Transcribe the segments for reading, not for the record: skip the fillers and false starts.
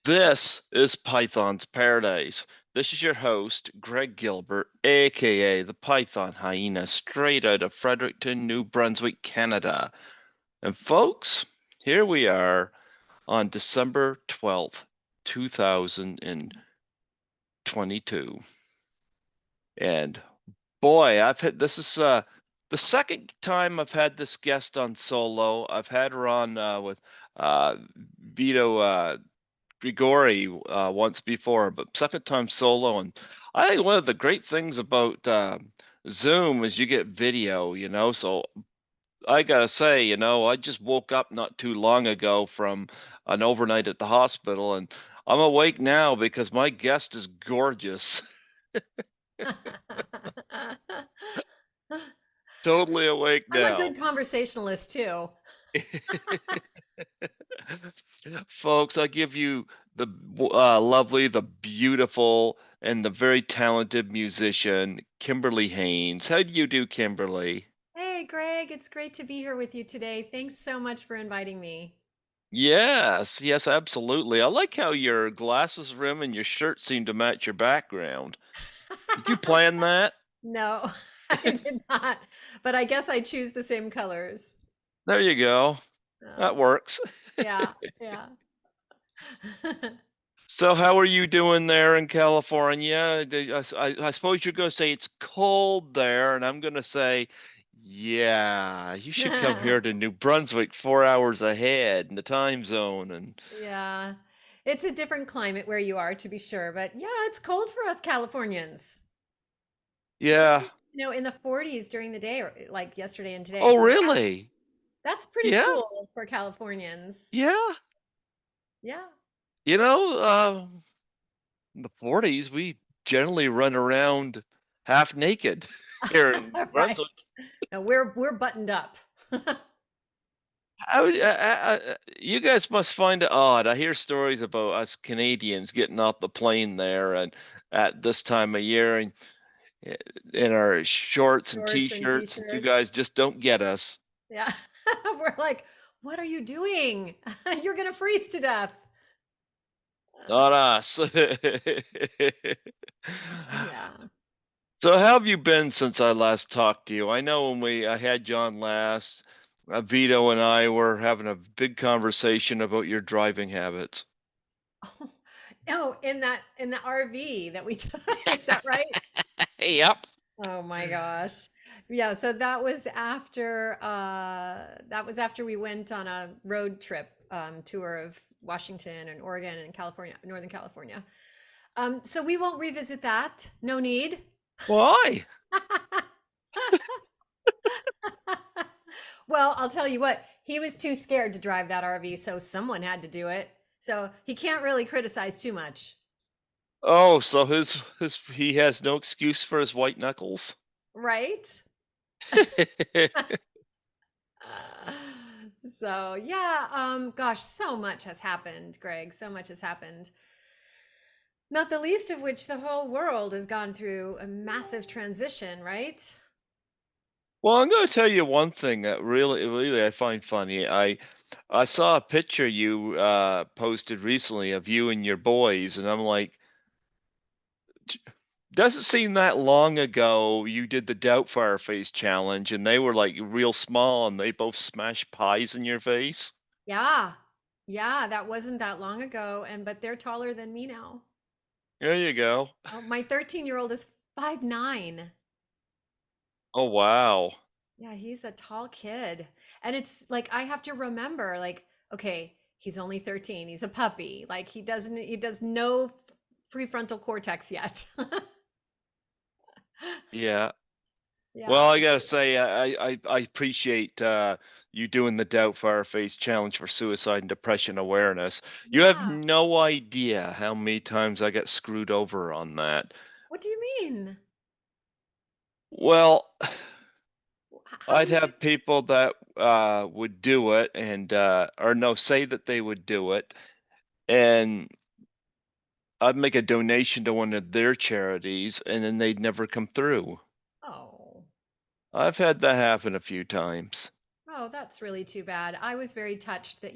This is Python's Paradise. This is your host, Greg Gilbert, aka the Python Hyena, straight out of Fredericton, New Brunswick, Canada. And folks, here we are on December 12th, 2022. And boy, I've had this is the second time I've had this guest on solo. I've had her on with Vito Grigori once before, but second time solo. And I think one of the great things about Zoom is you get video, So I gotta say, I just woke up not too long ago from an overnight at the hospital, and I'm awake now because my guest is gorgeous. Totally awake I'm a now. good conversationalist too. Folks, I give you the lovely, the beautiful, and the very talented musician, Kimberly Haynes. How do you do, Kimberly? Hey, Greg, it's great to be here with you today. Thanks so much for inviting me. Yes, yes, absolutely. I like how your glasses rim and your shirt seem to match your background. Did you plan that? No, I did not, but I guess I choose the same colors. There you go. That Oh, works. yeah, yeah. So, how are you doing there in California? I suppose you're going to say it's cold there, and I'm going to say, yeah, you should come here to New Brunswick 4 hours ahead in the time zone. And Yeah. It's a different climate where you are, to be sure, but yeah, it's cold for us Californians. It's, yeah. in the 40s during the day, or like yesterday and today. Oh, So really? that's pretty Yeah, cool for Californians. yeah. Yeah. In the 40s, we generally run around half naked here in New Right. Brunswick. No, we're buttoned up. You guys must find it odd. I hear stories about us Canadians getting off the plane there and at this time of year and eh, in our shorts and Shorts and t-shirts, and you guys t-shirts. just don't get us. Yeah. We're like, what are you doing? You're gonna freeze to death. Not us. Yeah. So how have you been since I last talked to you? I know when I had you on last, Vito and I were having a big conversation about your driving habits. Oh, oh, in the RV that we took, is that right? Yep. Oh my gosh. Yeah, so that was after we went on a road trip tour of Washington and Oregon and California, Northern California. So we won't revisit that. No need. Why? Well, I'll tell you what, he was too scared to drive that RV, so someone had to do it. So he can't really criticize too much, Oh, so his he has no excuse for his white knuckles? right? Uh, so yeah, gosh, so much has happened, Greg. So much has happened. Not the least of which the whole world has gone through a massive transition, right? Well, I'm gonna tell you one thing that really I find funny. I saw a picture you posted recently of you and your boys, and I'm like, doesn't seem that long ago you did the Doubtfire Face challenge, and they were like real small, and they both smashed pies in your face. Yeah. Yeah, that wasn't that long ago, and but they're taller than me now. There you go. Oh, my 13-year-old is 5'9". Oh wow. Yeah, he's a tall kid. And it's like I have to remember, like, okay, he's only 13. He's a puppy. Like he does no prefrontal cortex yet. Yeah. Well, Yeah. I gotta say, I appreciate you doing the Doubtfire Face challenge for suicide and depression awareness. You have Yeah. no idea how many times I got screwed over on that. What do you mean? Well, How do I'd you get have people that would do it and or no, say that they would do it, and I'd make a donation to one of their charities, and then they'd never come through. Oh. I've had that happen a few times. Oh, that's really too bad. I was very touched that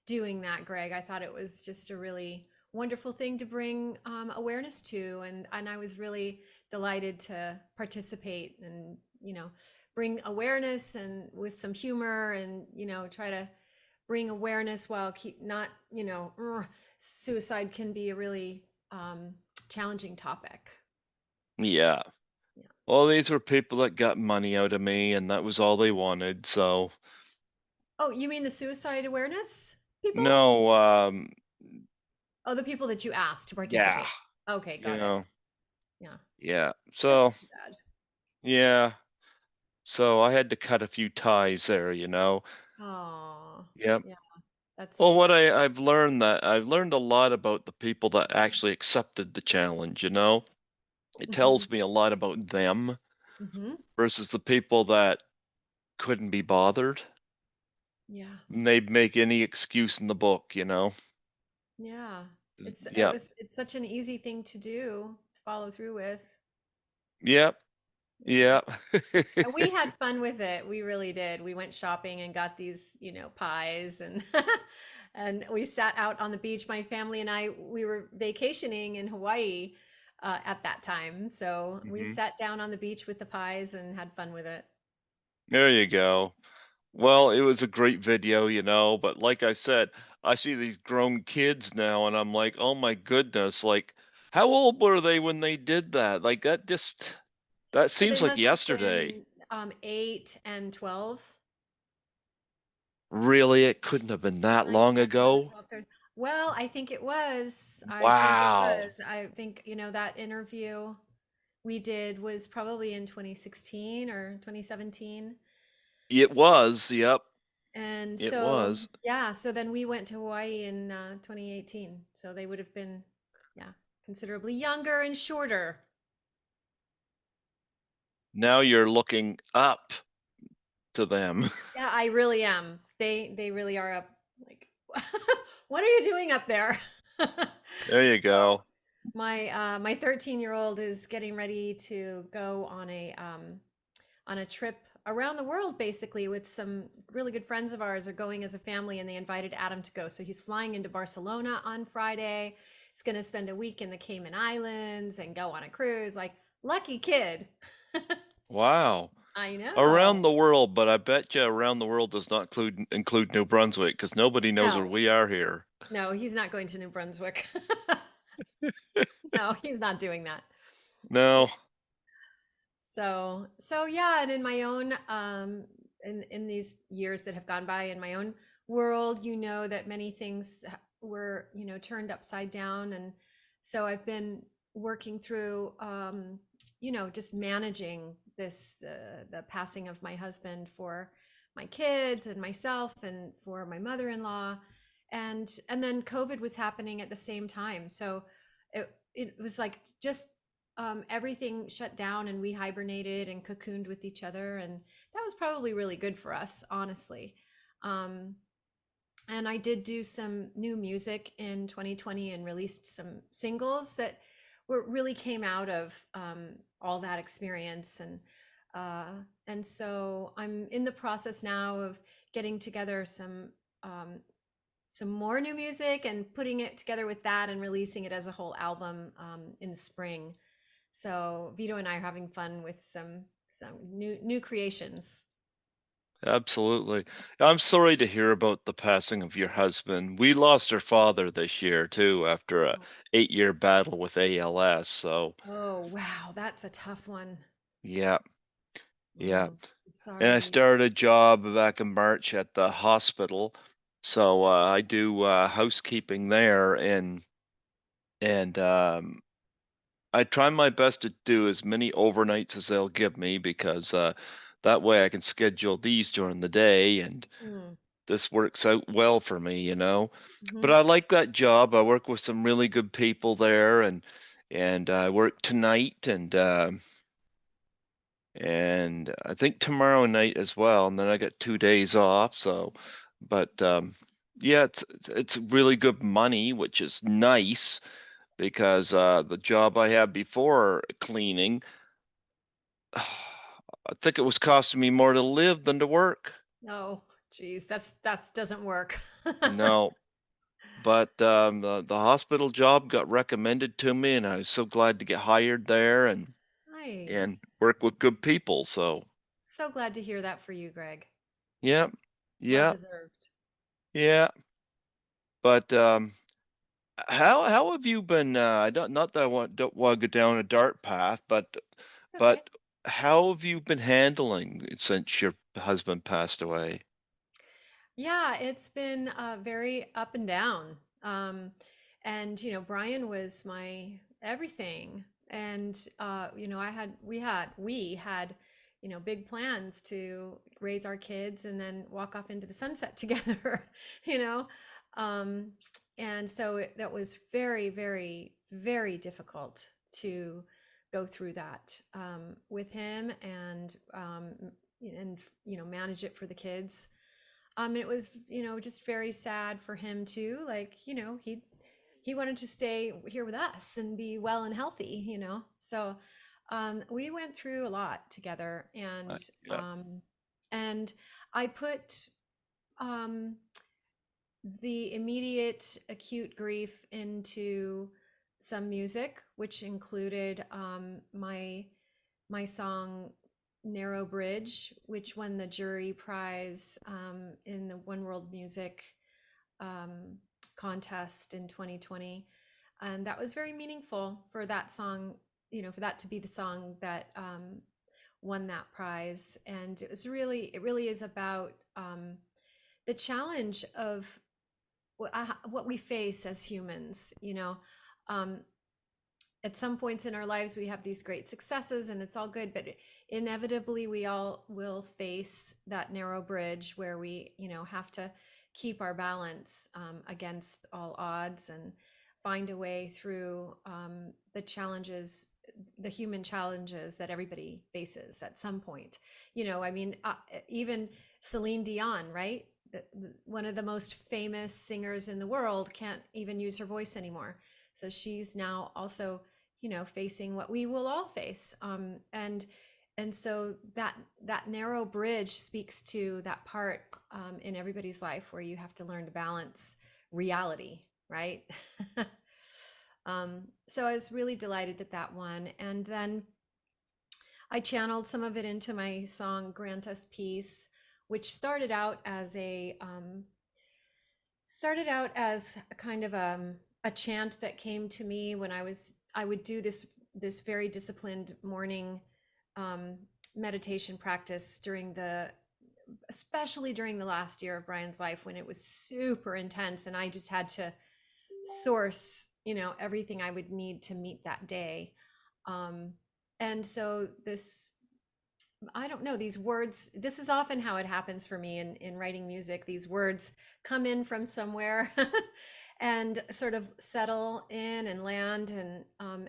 doing that, Greg. I thought it was just a really wonderful thing to bring awareness to, and I was really delighted to participate and bring awareness and with some humor and try to bring awareness while keep not suicide can be a really challenging topic. Yeah. Yeah. Well, these were people that got money out of me, and that was all they wanted. So, Oh, you mean the suicide awareness people? no, Oh, the people that you asked to yeah, participate. Okay, you got it. know, Yeah. yeah. That's So, too bad. yeah. So I had to cut a few ties there. Oh, Yep. yeah, that's Well, too what bad. I've learned a lot about the people that actually accepted the challenge. It Hmm. tells me a lot about them Hmm. versus the people that couldn't be bothered. Yeah, And they'd make any excuse in the book. yeah. Yep. It's such an easy thing to do to follow through with. Yep. Yeah. Yep. And we had fun with it. We really did. We went shopping and got these, pies and and we sat out on the beach. My family and I, we were vacationing in Hawaii at that time. So we Hmm. sat down on the beach with the pies and had fun with it. There you go. Well, it was a great video, but like I said, I see these grown kids now and I'm like, "Oh my goodness, like how old were they when they did that?" Like that So seems they like must have yesterday. been 8 and 12. Really, it couldn't have been that 9, long 10, 11, ago? 12, 13. Well, I think it was. I think it Wow. was. I think, that interview we did was probably in 2016 or 2017. It was, yep, And it so, was. yeah, so then we went to Hawaii in 2018. So they would have been, yeah, considerably younger and shorter. Now you're looking up to them. Yeah, I really am. They really are up like what are you doing up there? There you So go. my 13-year-old is getting ready to go on a trip around the world basically with some really good friends of ours are going as a family and they invited Adam to go. So he's flying into Barcelona on Friday. He's going to spend a week in the Cayman Islands and go on a cruise. Like lucky kid. Wow. I Around know. the world, but I bet you around the world does not include New Brunswick because nobody knows where No, we are here. no, he's not going to New Brunswick. No, he's not doing that. No, So yeah, and in my own in these years that have gone by in my own world, that many things were, turned upside down. And so I've been working through just managing this the passing of my husband for my kids and myself and for my mother-in-law. And then COVID was happening at the same time. So it was like just everything shut down and we hibernated and cocooned with each other. And that was probably really good for us, honestly. Um, and I did do some new music in 2020 and released some singles that really came out of all that experience. And so I'm in the process now of getting together um, some more new music and putting it together with that and releasing it as a whole album in the spring. So Vito and I are having fun with some new creations. absolutely. I'm sorry to hear about the passing of your husband. We lost our father this year too after a 8-year battle with ALS. So, Oh, wow, that's a tough one. yeah, yeah. Oh, And I sorry. started a job back in March at the hospital. So, I do housekeeping there and I try my best to do as many overnights as they'll give me because that way I can schedule these during the day and Mm, this works out well for me. But hmm. I like that job. I work with some really good people there and I work tonight and I think tomorrow night as well, and then I get 2 days off. So, but yeah, it's really good money, which is nice because the job I had before cleaning, I think it was costing me more to live than to work. Oh, Geez, that's doesn't work. No, but the hospital job got recommended to me, and I was so glad to get hired there and Nice. work with good people. So So glad to hear that for you, Greg. yeah, Well yeah, deserved. yeah. But how have you been? I don't not that don't want to go down a dark path, It's okay. but how have you been handling it since your husband passed away? Yeah, it's been very up and down. And Brian was my everything. And we had big plans to raise our kids and then walk off into the sunset together, you know. Um, and so that was very, very, very difficult to go through that with him and manage it for the kids. It was, just very sad for him too. Like, he wanted to stay here with us and be well and healthy, So, we went through a lot together, Yeah. and I put um the immediate acute grief into some music, which included my song "Narrow Bridge," which won the jury prize in the One World Music um, contest in 2020, and that was very meaningful for that song. For that to be the song that won that prize, and it really is about the challenge of what we face as humans. Um, at some points in our lives we have these great successes and it's all good, but inevitably we all will face that narrow bridge where we have to keep our balance against all odds and find a way through the human challenges that everybody faces at some point. I mean, even Celine Dion, right? One of the most famous singers in the world can't even use her voice anymore, so she's now also facing what we will all face. And so that narrow bridge speaks to that part in everybody's life where you have to learn to balance reality, right? So I was really delighted that that won. And then I channeled some of it into my song "Grant Us Peace," which started out as a kind of a chant that came to me when I would do this very disciplined morning um, meditation practice especially during the last year of Brian's life when it was super intense and I just had to source everything I would need to meet that day. um, and so this I don't know, these words, this is often how it happens for me in writing music. These words come in from somewhere and sort of settle in and land.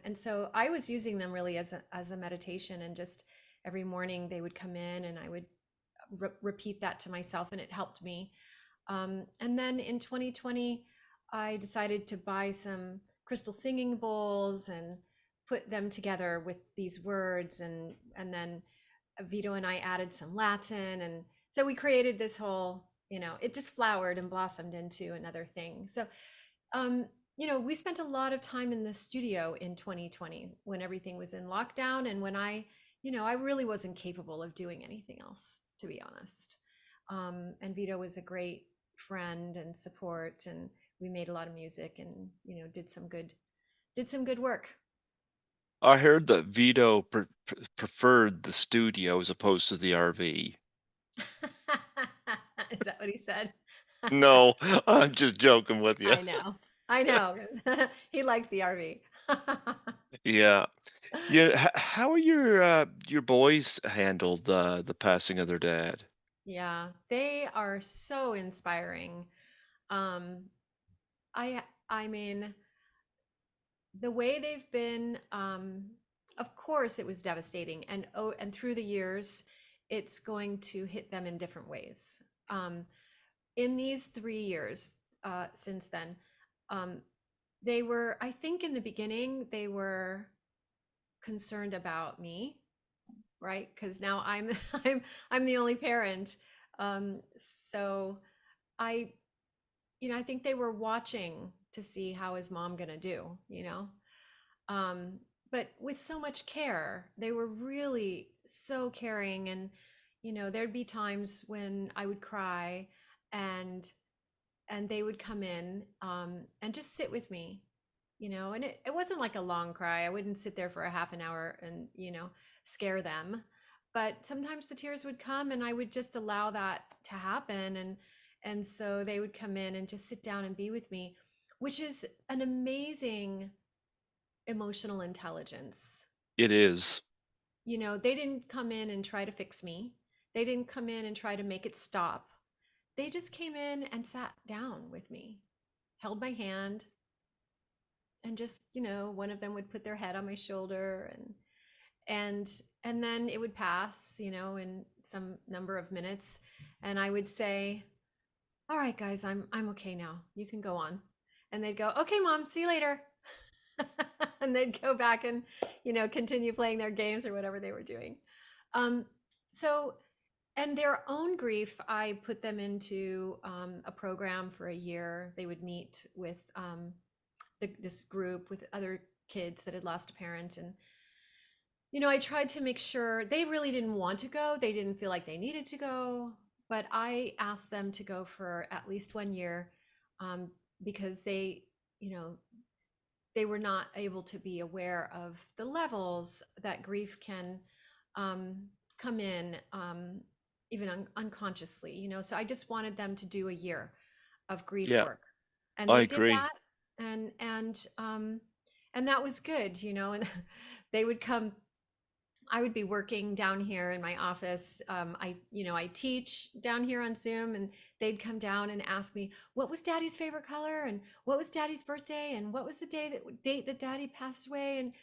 And so I was using them really as a meditation, and just every morning they would come in and I would repeat that to myself, and it helped me. And then in 2020, I decided to buy some crystal singing bowls and put them together with these words, and then Vito and I added some Latin. And so we created this whole, it just flowered and blossomed into another thing. So, um, we spent a lot of time in the studio in 2020 when everything was in lockdown and when I really wasn't capable of doing anything else, to be honest. And Vito was a great friend and support, and we made a lot of music and, did some good work. I heard that Vito preferred the studio as opposed to the RV. Is that what he said? No, I'm just joking with you. I know. I know. He liked the RV. Yeah. Yeah, how are your boys handled the passing of their dad? Yeah, they are so inspiring. Um, I mean, the way they've been, of course, it was devastating, and through the years, it's going to hit them in different ways. Um, in these 3 years since then, um, I think, in the beginning, they were concerned about me, right? Because now I'm I'm the only parent. So I, I think they were watching to see how is mom gonna do, um, but with so much care. They were really so caring, and there'd be times when I would cry, and they would come in, and just sit with me, and it wasn't like a long cry. I wouldn't sit there for a half an hour and scare them, but sometimes the tears would come, and I would just allow that to happen, and so they would come in and just sit down and be with me, which is an amazing emotional intelligence. It is. They didn't come in and try to fix me. They didn't come in and try to make it stop. They just came in and sat down with me, held my hand, and just, one of them would put their head on my shoulder, and and then it would pass, in some number of minutes, and I would say, "All right, guys, I'm okay now. You can go on." And they'd go, "Okay, mom, see you later." And they'd go back and, continue playing their games or whatever they were doing. Um, so, and their own grief, I put them into a program for a year. They would meet with this group with other kids that had lost a parent. And, I tried to make sure they really didn't want to go. They didn't feel like they needed to go. But I asked them to go for at least 1 year, um, because you know, they were not able to be aware of the levels that grief can um, come in, even unconsciously. So I just wanted them to do a year of grief Yeah, work, and I they did agree. that, and and that was good. And they would come. I would be working down here in my office. I teach down here on Zoom, and they'd come down and ask me, "What was Daddy's favorite color? And what was Daddy's birthday? And what was the date that Daddy passed away?" And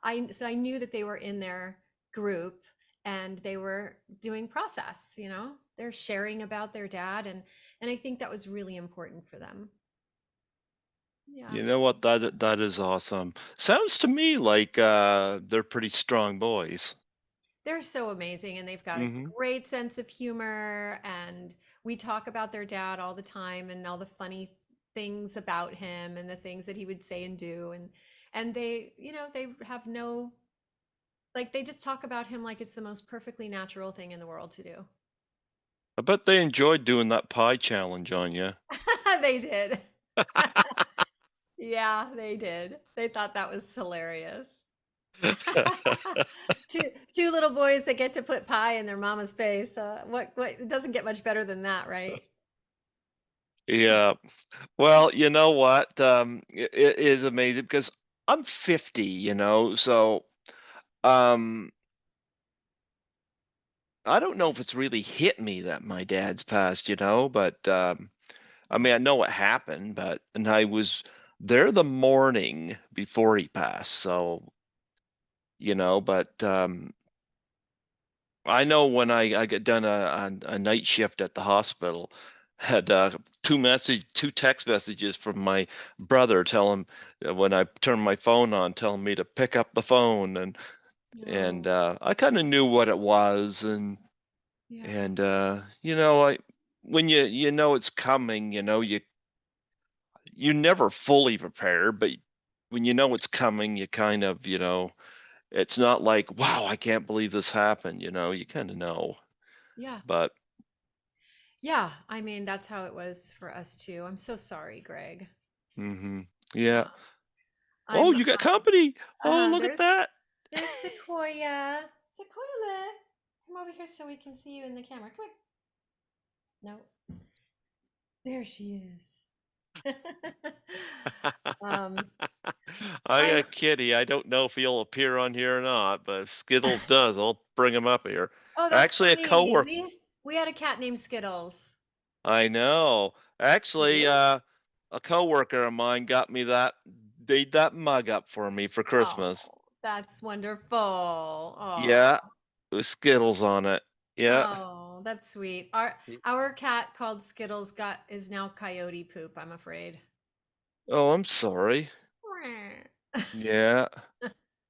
I knew that they were in their group, and they were doing process. They're sharing about their dad, and I think that was really important for them. Yeah. You know what? That is awesome. Sounds to me like they're pretty strong boys. They're so amazing, and they've got a Hmm. great sense of humor, and we talk about their dad all the time and all the funny things about him and the things that he would say and do, and they have no, like, they just talk about him like it's the most perfectly natural thing in the world to do. I bet they enjoyed doing that pie challenge on you. They did. Yeah, they did. They thought that was hilarious. Two little boys that get to put pie in their mama's face. What it doesn't get much better than that, right? Yeah. Well, you know what? It is amazing because I'm 50, so um, I don't know if it's really hit me that my dad's passed, but I mean, I know what happened, and I was there the morning before he passed, so but I know when I get done a night shift at the hospital, had two text messages from my brother telling when I turned my phone on, telling me to pick up the phone, and No. I kind of knew what it was, Yeah. and I when you know it's coming, you never fully prepare, but when you know it's coming, you kind of it's not like wow, I can't believe this happened, you kind of know, Yeah. but. Yeah. I mean, that's how it was for us too. I'm so sorry, Greg. Mhm. Yeah. Yeah. Oh, I'm you got company. Oh, look at there's that. Sequoia. Sequoia, come over here so we can see you in the camera. Come on. No. There she is. um I got I a kitty. I don't know if he'll appear on here or not, but if Skittles does, I'll bring him up here. Oh, that's Actually, a funny. coworker. We had a cat named Skittles. I know. Actually, Really? a coworker of mine got me that mug up for me for Christmas. Oh, that's wonderful. Oh. Yeah, with Skittles on it. Yeah. Oh, that's sweet. Our cat called Skittles got is now Coyote Poop, I'm afraid. Oh, I'm sorry. Yeah.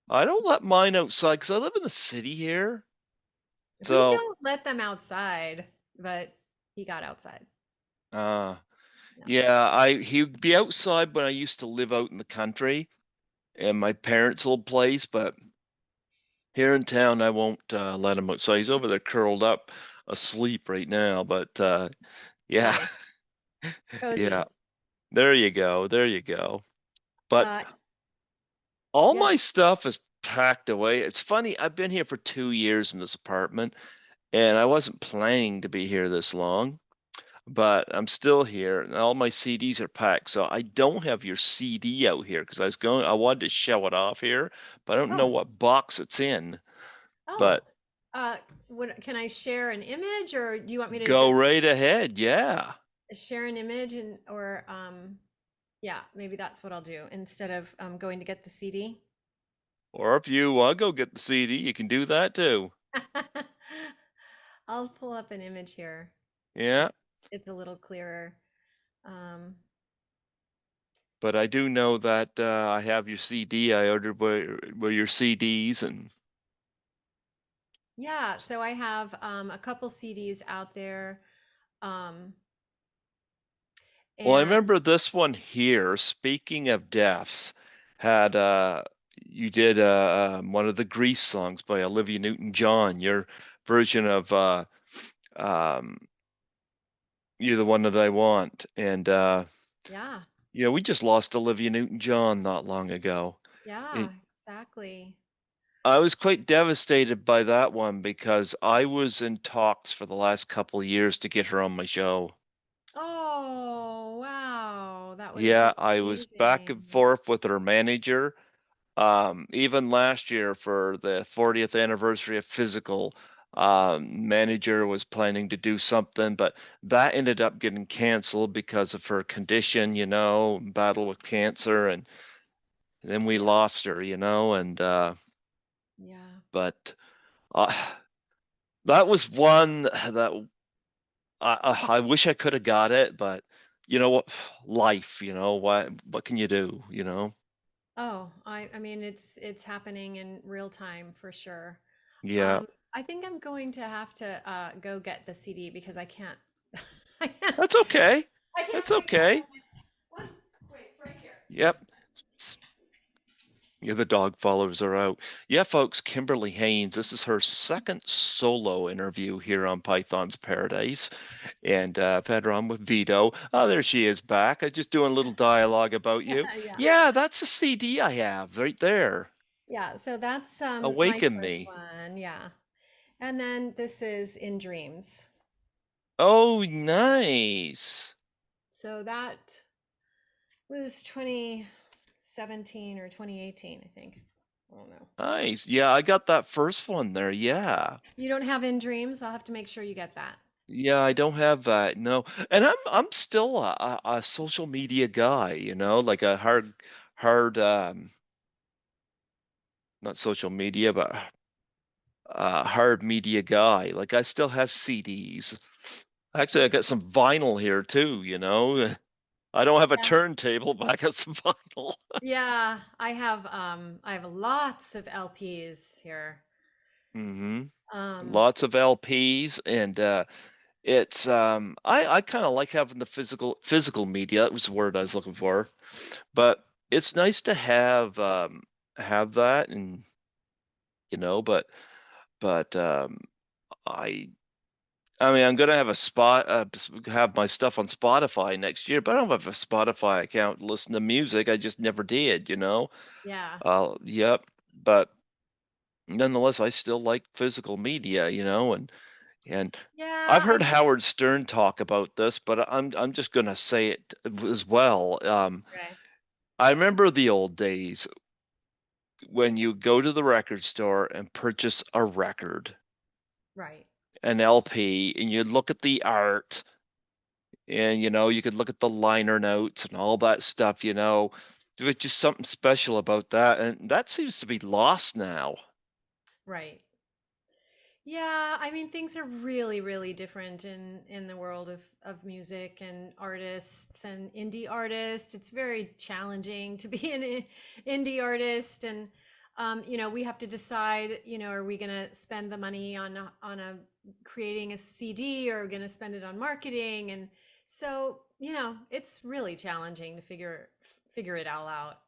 I don't let mine outside because I live in the city here. We So don't let them outside, but he got outside. Uh, Yeah. yeah, he'd be outside when I used to live out in the country in my parents' old place, but here in town I won't let him outside. He's over there curled up asleep right now, but yeah, Nice. yeah. Cozy. There you go. There you go. But Uh, all my yes. stuff is packed away. It's funny, I've been here for 2 years in this apartment, and I wasn't planning to be here this long, but I'm still here, and all my CDs are packed. So I don't have your CD out here because I wanted to show it off here, but I don't know Oh, what box it's in. oh. But Uh, can I share an image, or do you want me to go just right ahead. Yeah. share an image and or yeah, maybe that's what I'll do instead of going to get the CD. Or if you want to go get the CD, you can do that too. I'll pull up an image here. Yeah. It's a little clearer. Um, But I do know that I have your CD. I ordered where your CDs and yeah, so I have a couple CDs out there. Um, well, I and remember this one here. Speaking of deaths, had you did one of the Grease songs by Olivia Newton-John. Your version of um, "You're the One That I Want," and yeah, we just lost Olivia Newton-John not long ago. yeah, It, exactly. I was quite devastated by that one because I was in talks for the last couple of years to get her on my show. Oh, wow. That would have Yeah, been I was back and amazing. forth with her manager. Even last year for the 40th anniversary of Physical, manager was planning to do something, but that ended up getting canceled because of her condition, battle with cancer, and then we Yeah, lost her, and yeah. but uh, that was one that I wish I could have got it, but you know what, life, what can you do? Oh, I mean it's happening in real time for sure. Yeah, I think I'm going to have to go get the CD because I can't I can't that's okay. I can't That's bring it okay. home. What? Wait, it's right here. Yep. Yeah, the dog followers are out. Yeah, folks, Kimberly Haynes, this is her second solo interview here on Python's Paradise. And I've had her on with Vito. Oh, there she is back. I just doing a little dialogue about you. Yeah. Yeah, that's a CD I have right there. Yeah, so that's my Awaken first Me. one, yeah. And then this is In Dreams. Oh, nice. So that was 2017 or 2018, I think. I don't know. Which one? Nice. Yeah, I got that first one there. Yeah. You don't have In Dreams? I'll have to make sure you get that. Yeah, I don't have that. No. And I'm still a social media guy, like a hard not social media, but hard media guy. Like I still have CDs. Actually, I got some vinyl here too. I don't have a Yeah. turntable, but I got some vinyl. Yeah, I have lots of LPs here. hmm Um Lots of LPs and it's I kind of like having the physical media. That was the word I was looking for. But it's nice to have that and but I mean, I'm gonna have have my stuff on Spotify next year, but I don't have a Spotify account to listen to music. I just never did. yeah. Yep. But nonetheless, I still like physical media, and I've Yeah, I heard think Howard Stern talk about this, but I'm just gonna say it as well. okay. I remember the old days when you go to the record store and purchase a record, Right. an LP, and you look at the art and you could look at the liner notes and all that stuff. There's just something special about that, and that seems to be lost now. Right. Yeah, I mean things are really, really different in the world of music and artists and indie artists. It's very challenging to be an indie artist, and we have to decide, are we going to spend the money on a creating a CD or going to spend it on marketing. And so, it's really challenging to figure it all out.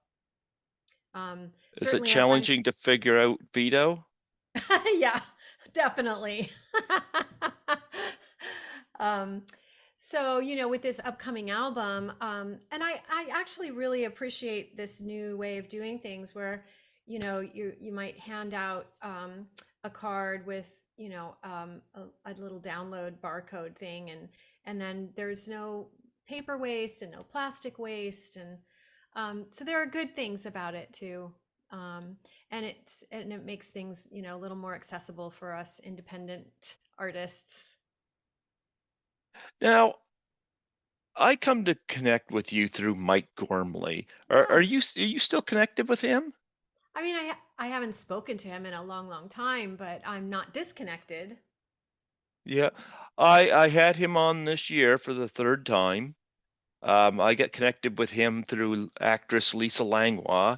Is it Certainly as I'm challenging to figure out Vito? yeah, definitely. um, so, with this upcoming album, and I actually really appreciate this new way of doing things where, you might hand out a card with, a little download barcode thing, and then there's no paper waste and no plastic waste, and so there are good things about it too. Um, and it makes things a little more accessible for us independent artists. Now, I come to connect with you through Mike Gormley. Yes. Are you still connected with him? I mean, I haven't spoken to him in a long, long time, but I'm not disconnected. Yeah. I had him on this year for the third time. I got connected with him through actress Lisa Langlois.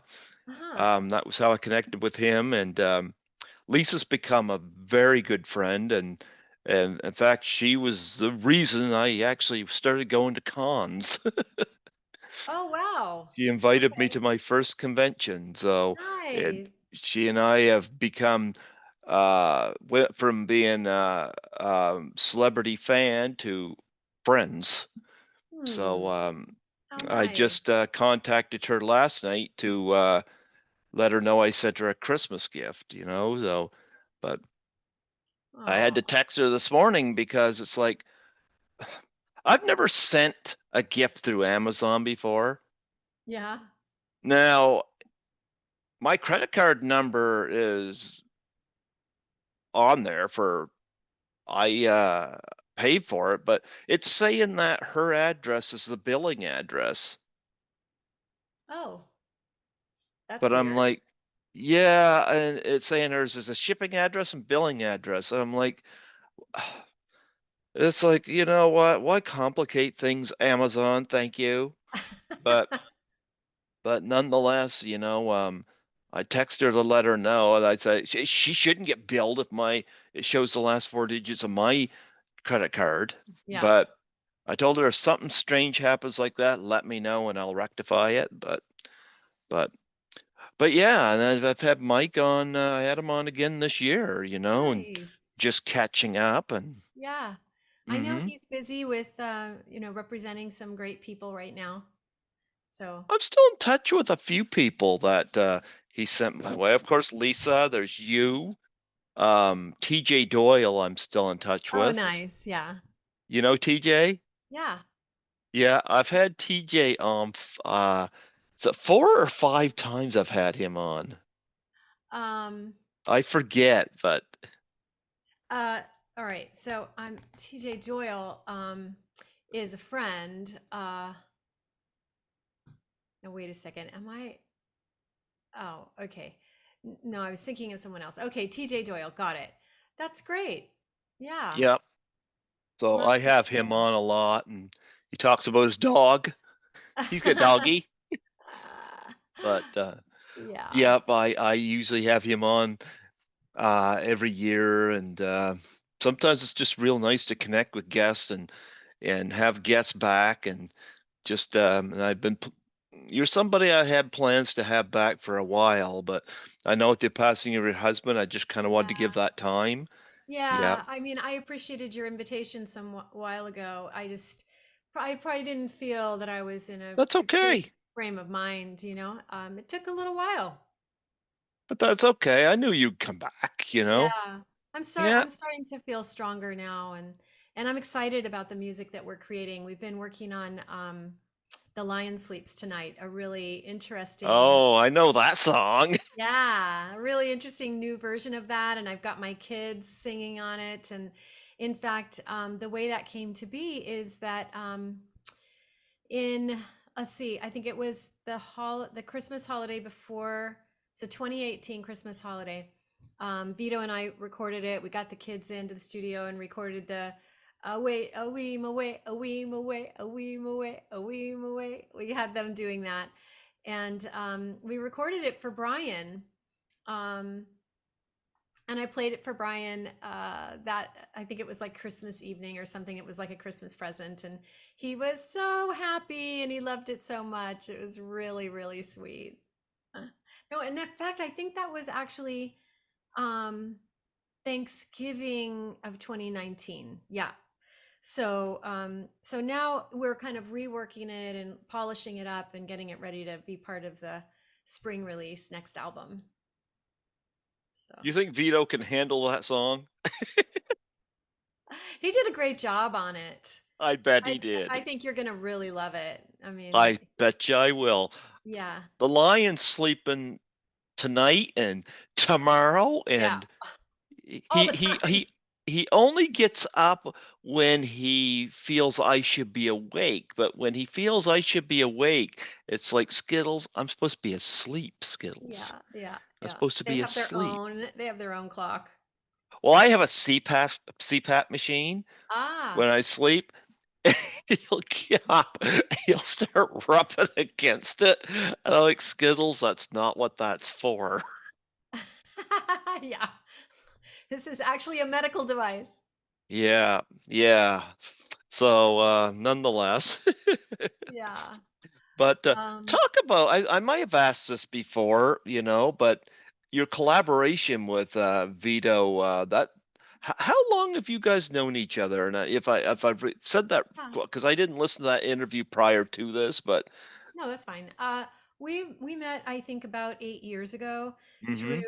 Uh-huh. That was how I connected with him, and Lisa's become a very good friend, and in fact, she was the reason I actually started going to cons. Oh, wow. She invited me Okay. to my first convention, so and Nice. she and I have become went from being celebrity fan to friends. So Hmm. How I just nice. contacted her last night to let her know I sent her a Christmas gift, so but I had to Oh, text her this morning because it's like I've never sent a gift through Amazon before. yeah. Now, my credit card number is on there for I paid for it, but it's saying that her address is the billing address. Oh, that's But I'm weird. like, yeah, and it's saying hers is a shipping address and billing address. And I'm like, it's like, you know what? Why complicate things, Amazon? Thank you. But nonetheless, I text her to let her know, and I say she shouldn't get billed if my it shows the last four digits of my credit card. Yeah. But I told her if something strange happens like that, let me know and I'll rectify it. But yeah, and I've had Mike on. I had him on again this year, and Nice. just catching up and. Yeah. I know Hmm. he's busy with representing some great people right now. So, I'm still in touch with a few people that he sent my way. Of course, Lisa. There's you. TJ Doyle. I'm still in touch oh, with. nice. Yeah. You know TJ? Yeah. Yeah, I've had TJ on. Is it 4 or 5 times I've had him on? Um, I forget, but uh, all right. So I'm TJ Doyle, is a friend. No, wait a second. Am I? Oh, okay. No, I was thinking of someone else. Okay, TJ Doyle. Got it. That's great. Yeah. yeah. So Love I have TJ him Doyle. on a lot, and he talks about his dog. He's got a doggy, but Yeah. yeah, I usually have him on every year, and sometimes it's just real nice to connect with guests and have guests back, and just and you're somebody I had plans to have back for a while, but I know with the passing of your husband, I just kind of wanted to Yeah. give that time. Yeah, Yeah, I mean, I appreciated your invitation some while ago. I probably didn't feel that I was in that's a good okay. frame of mind. It took a little while. But that's okay. I knew you'd come back. Yeah, Yeah. I'm starting to feel stronger now, and I'm excited about the music that we're creating. We've been working on The Lion Sleeps Tonight, a really interesting, Oh, I know that song. yeah, a really interesting new version of that, and I've got my kids singing on it. And in fact, the way that came to be is that in let's see, I think it was the Christmas holiday before, so 2018 Christmas holiday. Vito and I recorded it. We got the kids into the studio and recorded the wait, a weem away, a weem away, a weem away, a weem away. We had them doing that, and we recorded it for Brian. Um, and I played it for Brian. That I think it was like Christmas evening or something. It was like a Christmas present, and he was so happy and he loved it so much. It was really, really sweet. Uh, No, and in fact, I think that was actually um, Thanksgiving of 2019. Yeah. So now we're kind of reworking it and polishing it up and getting it ready to be part of the spring release next album. So You think Vito can handle that song? he did a great job on it. I bet I he did. I think you're gonna really love it. I mean, I bet you I will. yeah, The lion's sleeping tonight and tomorrow, yeah, and all he the he time. he he only gets up when he feels I should be awake. But when he feels I should be awake, it's like Skittles. I'm supposed to be asleep, Skittles. Yeah, yeah, I'm yeah. supposed to They be have their asleep. own. They have their own clock. Well, I have a CPAP machine when Ah, I sleep. He'll get up, he'll start rubbing against it, and I'm like, Skittles, that's not what that's for. yeah. This is actually a medical device. Yeah, yeah. So, nonetheless, Yeah. but Um, talk about, I might have asked this before, but your collaboration with Vito, how long have you guys known each other? And if I've said that, yeah. because I didn't listen to that interview prior to this, but No, that's fine. We met, I think, about 8 years ago hmm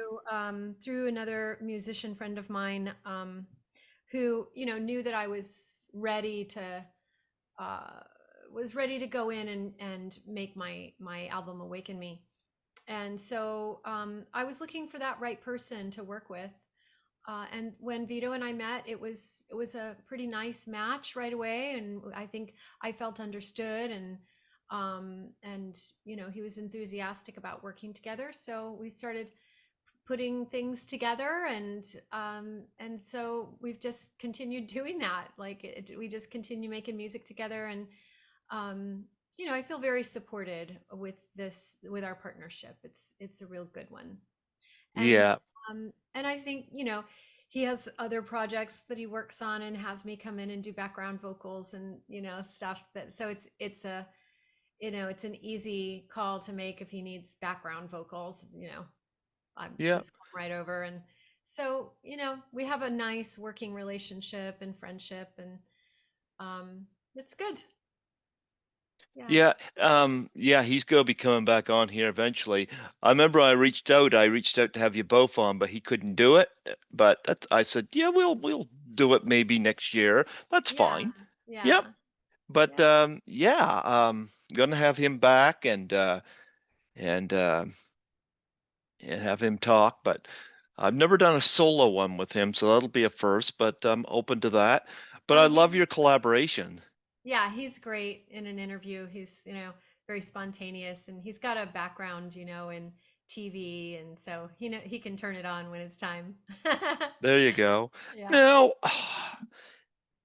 through another musician friend of mine, who knew that I uh, was ready to go in and make my album Awaken Me. And so I was looking for that right person to work with. And when Vito and I met, it was a pretty nice match right away, and I think I felt understood, and he was enthusiastic about working together. So we started putting things together, and so we've just continued doing that. Like we just continue making music together, and um, I feel very supported with our partnership. It's a real good one. And yeah, and I think, he has other projects that he works on and has me come in and do background vocals and, stuff that, so it's an easy call to make if he needs background vocals, I yeah. just come right over. And so, we have a nice working relationship and friendship, and it's good. Yeah. Yeah, he's gonna be coming back on here eventually. I remember I reached out to have you both on, but he couldn't do it. But I said, yeah, we'll do it maybe next year. That's Yeah. fine. Yep. Yeah. But Yeah. yeah, gonna have him back and and have him talk. But I've never done a solo one with him, so that'll be a first. But I'm open to that. But I Oh, he's love your collaboration. Yeah, he's great in an interview. He's, very spontaneous, and he's got a background, in TV, and so he can turn it on when it's time. There you go. Yeah. Now,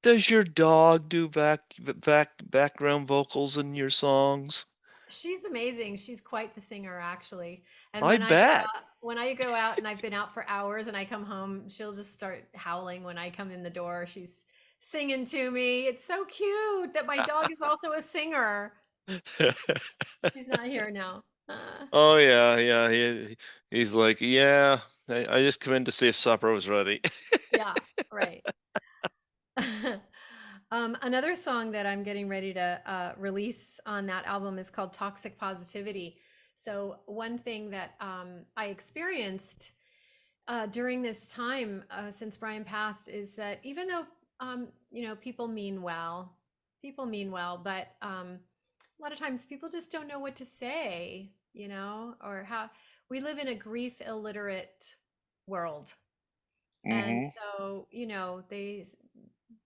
does your dog do background vocals in your songs? She's amazing. She's quite the singer, actually. And I bet. when I go out and I've been out for hours and I come home, she'll just start howling when I come in the door. She's singing to me. It's so cute that my dog is also a singer. She's not here now. Oh yeah, yeah. He's like, yeah. I just come in to see if supper was ready. Yeah, right. Another song that I'm getting ready to release on that album is called Toxic Positivity. So, one thing that I experienced during this time since Brian passed is that even though, people mean well, but a lot of times people just don't know what to say, or how we live in a grief illiterate world. And hmm so,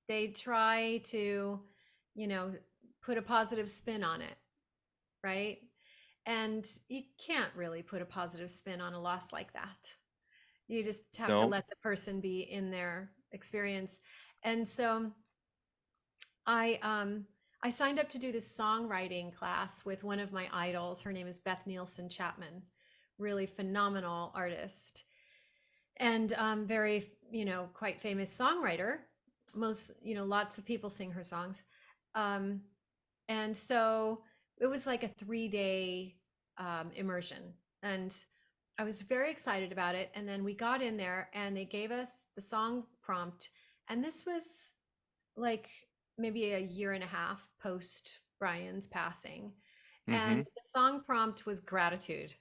they try to, you know, put a positive spin on it, right? And you can't really put a positive spin on a loss like that. You just have to No. let the person be in their experience. And so I signed up to do this songwriting class with one of my idols. Her name is Beth Nielsen Chapman, really phenomenal artist. and very, quite famous songwriter. Most, lots of people sing her songs. Um, and so it was like a 3 day immersion. And I was very excited about it. And then we got in there and they gave us the song prompt. And this was like maybe a year and a half post Brian's passing. And Mm-hmm. the song prompt was gratitude.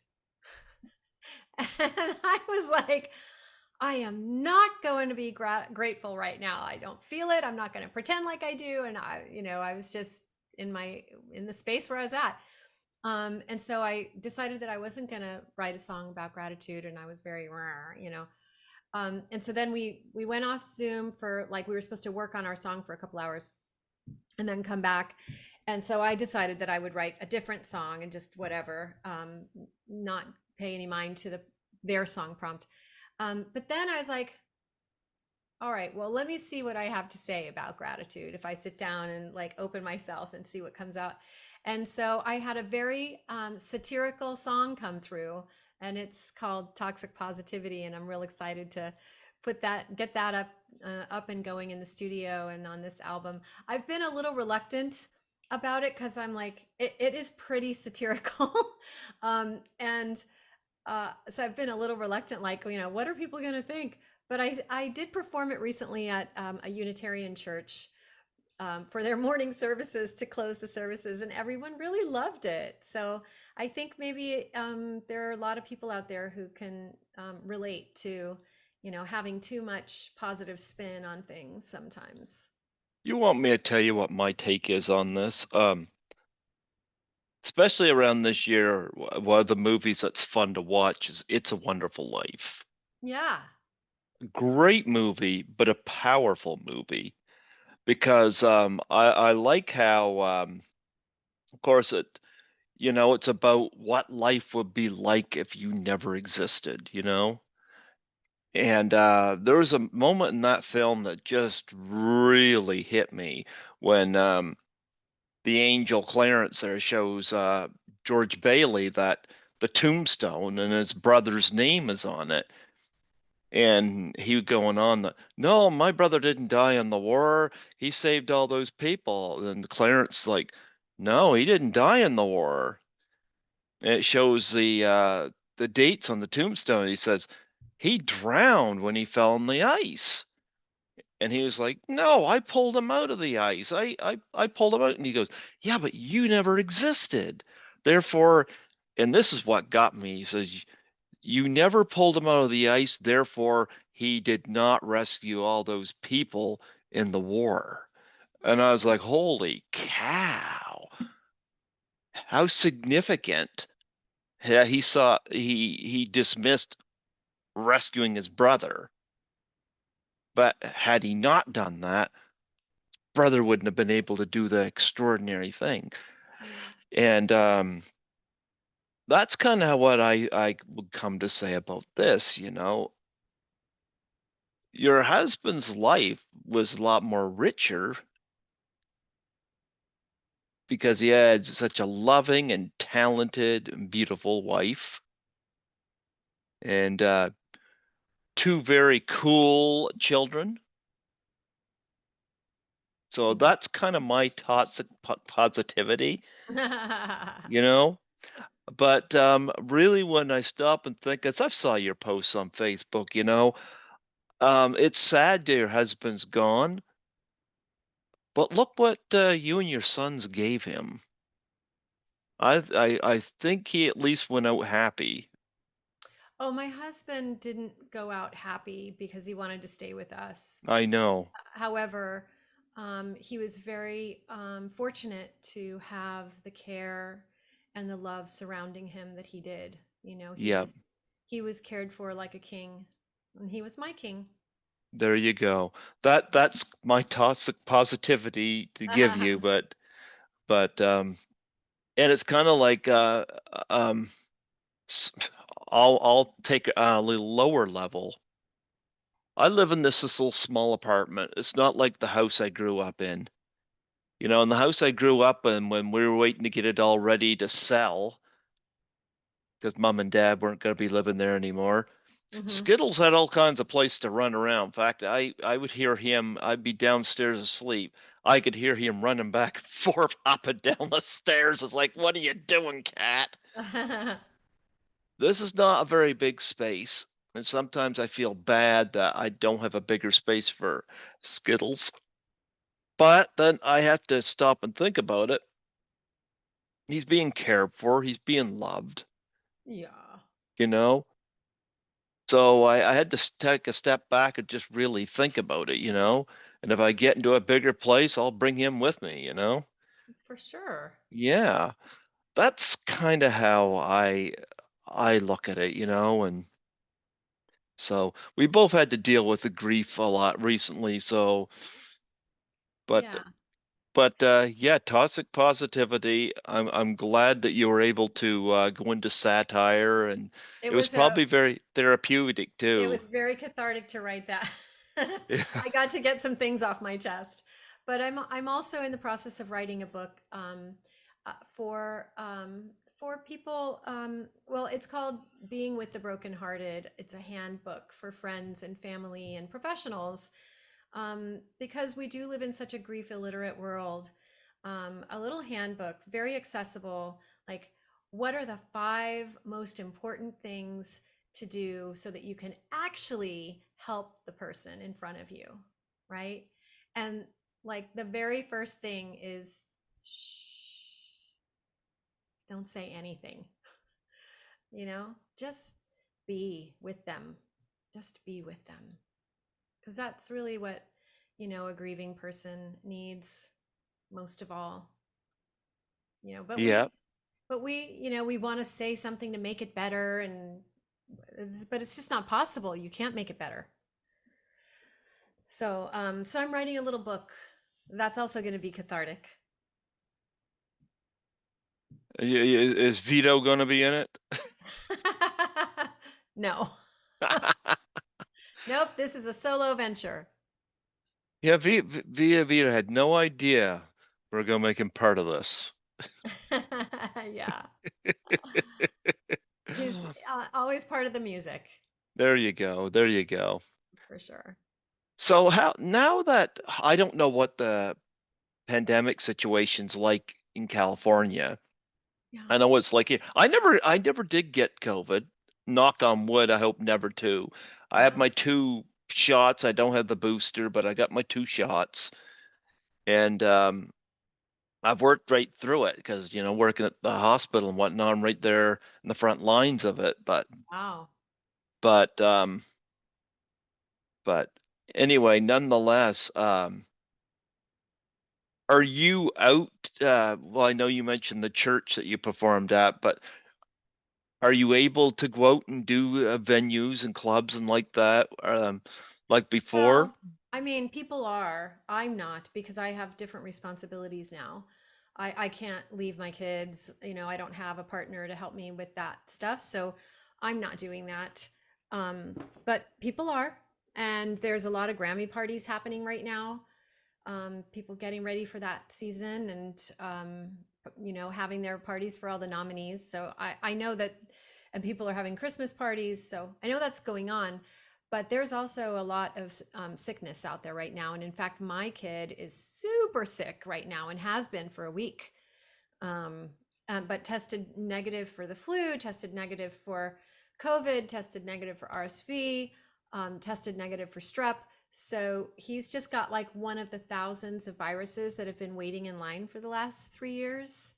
And I was like, I am not going to be grateful right now. I don't feel it. I'm not going to pretend like I do. And I was just in the space where I was at. And so I decided that I wasn't going to write a song about gratitude, and I was very, and so then we went off Zoom for, like, we were supposed to work on our song for a couple hours and then come back. And so I decided that I would write a different song and just whatever, not pay any mind to their song prompt. But then I was like, all right, well, let me see what I have to say about gratitude if I sit down and like open myself and see what comes out. And so I had a very satirical song come through, and it's called Toxic Positivity. And I'm real excited to get that up and going in the studio and on this album. I've been a little reluctant about it because I'm like, it is pretty satirical. And so I've been a little reluctant, like, what are people going to think? But I did perform it recently at a Unitarian church for their morning services to close the services, and everyone really loved it. So I think maybe there are a lot of people out there who can relate to, having too much positive spin on things sometimes. You want me to tell you what my take is on this? Especially around this year, one of the movies that's fun to watch is It's a Wonderful Life. Yeah. Great movie, but a powerful movie because I like how of course it's about what life would be like if you never existed, you know? And there was a moment in that film that just really hit me when the angel Clarence there shows George Bailey that the tombstone and his brother's name is on it. And he going on that, no, my brother didn't die in the war. He saved all those people. And Clarence like, no, he didn't die in the war. And it shows the dates on the tombstone. He says he drowned when he fell in the ice. And he was like, no, I pulled him out of the ice. I pulled him out. And he goes, yeah, but you never existed. Therefore, and this is what got me. He says, you never pulled him out of the ice. Therefore, he did not rescue all those people in the war. And I was like, holy cow, how significant. Yeah, he dismissed rescuing his brother. But had he not done that, brother wouldn't have been able to do the extraordinary thing. Yeah. And that's kind of what I would come to say about this, Your husband's life was a lot more richer because he had such a loving and talented and beautiful wife and two very cool children. So that's kind of my toxic positivity, you know? But really, when I stop and think, as I've saw your posts on Facebook, it's sad that your husband's gone, but look what you and your sons gave him. I think he at least went out happy. Oh, my husband didn't go out happy because he wanted to stay with us. I know. However, he was very fortunate to have the care and the love surrounding him that he did. Yeah, He was cared for like a king, and he was my king. there you go. That's my toxic positivity to give you, but and it's kind of like um s- I'll take a little lower level. I live in this little small apartment. It's not like the house I grew up in. In the house I grew up in, when we were waiting to get it all ready to sell, because mom and dad weren't going to be living there anymore. Mm-hmm. Skittles had all kinds of place to run around. In fact, I would hear him. I'd be downstairs asleep. I could hear him running back and forth up and down the stairs. It's like, what are you doing, cat? This is not a very big space, and sometimes I feel bad that I don't have a bigger space for Skittles. But then I have to stop and think about it. He's being cared for. He's being loved. Yeah. You know. So I had to take a step back and just really think about it, you know? And if I get into a bigger place, I'll bring him with me, you know? For sure. Yeah. That's kind of how I look at it, you know? And so we both had to deal with the grief a lot recently, so but Yeah. yeah, toxic positivity. I'm glad that you were able to go into satire, and It it was was a probably very therapeutic It too. was very cathartic to write that. Yeah. I got to get some things off my chest. But I'm also in the process of writing a book for people. Well, it's called Being with the Brokenhearted. It's a handbook for friends and family and professionals, because we do live in such a grief illiterate world. A little handbook, very accessible, like what are the 5 most important things to do so that you can actually help the person in front of you, right? And like the very first thing is shh, don't say anything, just be with them. Just be with them. Because that's really what, a grieving person needs most of all, but Yeah. we want to say something to make it better, but it's just not possible. You can't make it better. So I'm writing a little book that's also going to be cathartic. Is Vito gonna be in it? No. Nope, this is a solo venture. Yeah, Vito had no idea we're gonna make him part of this. Yeah, he's always part of the music, There you go. There you go. for sure. So how now that I don't know what the pandemic situation's like in California. Yeah. I know it's like here. I never did get COVID. Knock on wood, I hope never to. I have Yeah. my 2 shots. I don't have the booster, but I got my 2 shots. And I've worked right through it because, working at the hospital and whatnot, I'm right there in the front lines of it. Wow. But but anyway, nonetheless, are you out? Well, I know you mentioned the church that you performed at, but are you able to go out and do venues and clubs and like that, like before? Well, I mean, people are. I'm not, because I have different responsibilities now. I can't leave my kids. I don't have a partner to help me with that stuff. So I'm not doing that. Um, but people are. And there's a lot of Grammy parties happening right now. People getting ready for that season, and having their parties for all the nominees. So I know that, and people are having Christmas parties. So I know that's going on. But there's also a lot of sickness out there right now. And in fact, my kid is super sick right now and has been for a week. Um, but tested negative for the flu, tested negative for COVID, tested negative for RSV, tested negative for strep. So he's just got like one of the thousands of viruses that have been waiting in line for the last 3 years,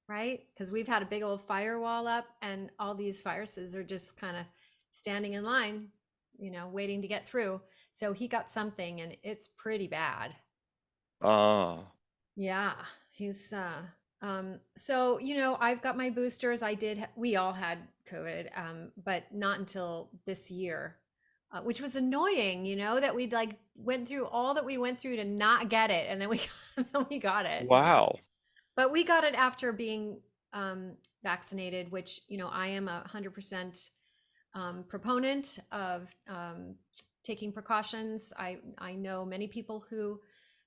right? Because we've had a big old firewall up, and all these viruses are just kind of standing in line, waiting to get through. So he got something, and it's pretty bad. Ah, Yeah, he's so I've got my boosters. We all had COVID, but not until this year. Which was annoying, that we'd like went through all that we went through to not get it, and then we then we got it. wow. But we got it after being vaccinated, which I am 100% proponent of taking precautions. I know many people who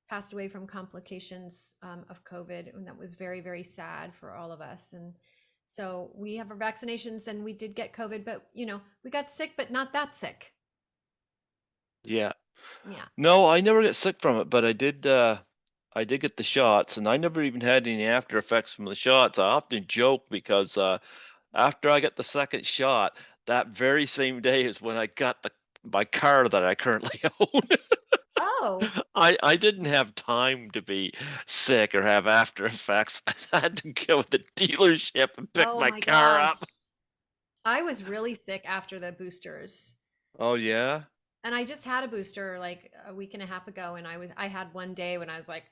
passed away from complications of COVID, and that was very, very sad for all of us. And So we have our vaccinations and we did get COVID, but we got sick, but not that sick. Yeah. Yeah. No, I never get sick from it, but I did get the shots, and I never even had any after effects from the shots. I often joke because after I got the second shot, that very same day is when I got my car that I currently own. Oh, I didn't have time to be sick or have after effects. I had to go to the dealership and pick oh my my car up. gosh. I was really sick after the boosters. Oh yeah? And I just had a booster like a week and a half ago, and I had one day when I was like,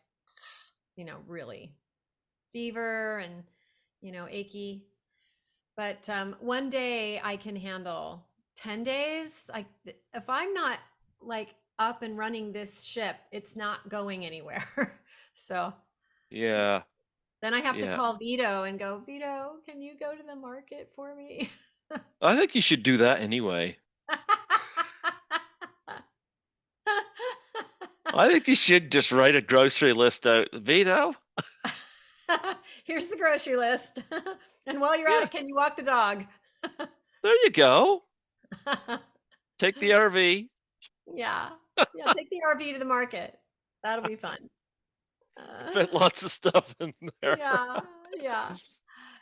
really fever and achy. But one day I can handle 10 days. Like if I'm not like up and running this ship, it's not going anywhere. So Yeah. then I have to Yeah. call Vito and go, Vito, can you go to the market for me? I think you should do that anyway. I think you should just write a grocery list out. Vito? Here's the grocery list. And while you're at Yeah, it, can you walk the dog? there you go. Take the RV. Yeah. Yeah. Take the RV to the market. That'll be fun. Fit lots of stuff in there. Yeah. Yeah.